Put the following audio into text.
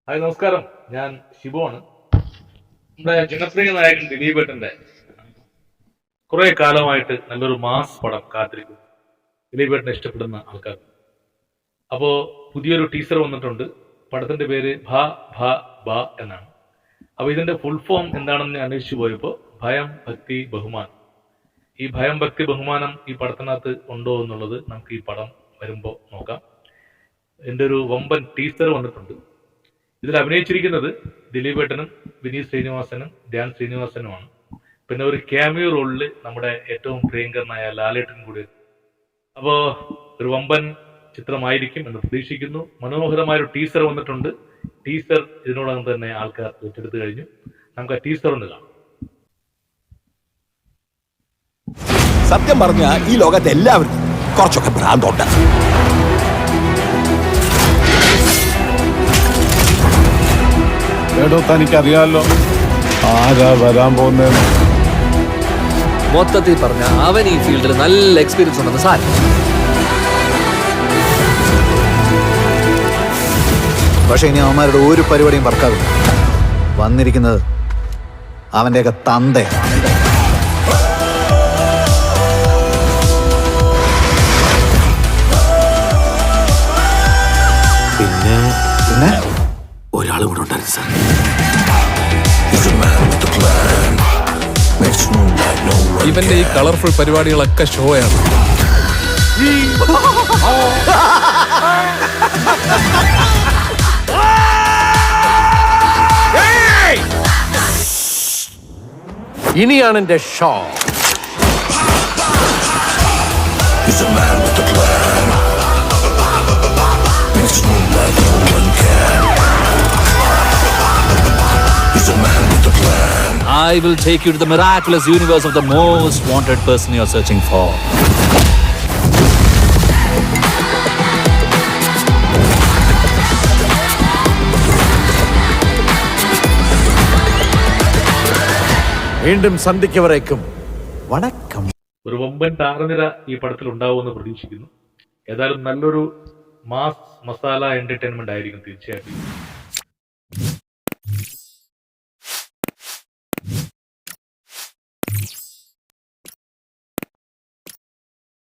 Hi നമസ്കാരം, ഞാൻ ഷിബുവാണ്. നമ്മുടെ ജനപ്രിയ നായകൻ ദിലീപേട്ടന്റെ കുറെ കാലമായിട്ട് നല്ലൊരു മാസ് പടം കാത്തിരിക്കും ദിലീപേട്ടനെ ഇഷ്ടപ്പെടുന്ന ആൾക്കാർ. അപ്പോ പുതിയൊരു ടീസർ വന്നിട്ടുണ്ട്. പടത്തിന്റെ പേര് ഭ ഭ ബ എന്നാണ്. അപ്പൊ ഇതിന്റെ ഫുൾ ഫോം എന്താണെന്ന് അന്വേഷിച്ചു പോയപ്പോ ഭയം ഭക്തി ബഹുമാനം. ഈ ഭയം ഭക്തി ബഹുമാനം ഈ പടത്തിനകത്ത് ഉണ്ടോ എന്നുള്ളത് നമുക്ക് ഈ പടം വരുമ്പോ നോക്കാം. എന്റെ ഒരു വമ്പൻ ടീസർ വന്നിട്ടുണ്ട്. ഇതിൽ അഭിനയിച്ചിരിക്കുന്നത് ദിലീപേട്ടനും വിനീത് ശ്രീനിവാസനും ധ്യാൻ ശ്രീനിവാസനുമാണ്. പിന്നെ ഒരു ക്യാമിയോ റോളില് നമ്മുടെ ഏറ്റവും പ്രിയങ്കരനായ ലാലേട്ടൻ കൂടി. അപ്പോ ഒരു വമ്പൻ ചിത്രമായിരിക്കും എന്ന് പ്രതീക്ഷിക്കുന്നു. മനോഹരമായ ഒരു ടീസർ വന്നിട്ടുണ്ട്. ടീസർ ഇതിനോടകം തന്നെ ആൾക്കാർ ഏറ്റെടുത്തു കഴിഞ്ഞു. നമുക്ക് ആ ടീസർ ഒന്ന് കാണാം. സത്യം പറഞ്ഞ ഈ ലോകത്ത് എല്ലാവർക്കും കുറച്ചൊക്കെ ഭ്രാന്തുണ്ട്. ഏടോ തനിക്കറിയാലോ ആരാ വരാൻ പോകുന്നതെന്ന്. മൊത്തത്തിൽ പറഞ്ഞ അവൻ ഈ ഫീൽഡിൽ നല്ല എക്സ്പീരിയൻസ് ഉണ്ടെന്ന് സാരം. പക്ഷെ ഇനി അവന്മാരുടെ ഒരു പരിപാടിയും വർക്കാവില്ല. വന്നിരിക്കുന്നത് അവന്റെയൊക്കെ തന്തയാണ്. പിന്നെ പിന്നെ ഒരാൾ കൂടെ ഉണ്ടായിരുന്നു സാർ. ഇവന്റെ ഈ കളർഫുൾ പരിപാടികളൊക്കെ ഷോയാണ്. ഇനിയാണ് എന്റെ show. I will take you to the miraculous universe of the most wanted person you are searching for. വീണ്ടും സന്ധിക്കവരേക്കും വണക്കം. ഒരു വമ്പൻ താരനിര ഈ പടത്തിൽ ഉണ്ടാവുമെന്ന് പ്രതീക്ഷിക്കുന്നു. ഏതായാലും നല്ലൊരു മാസ് മസാല എന്റർടൈൻമെന്റ് ആയിരിക്കും തീർച്ചയായിട്ടും.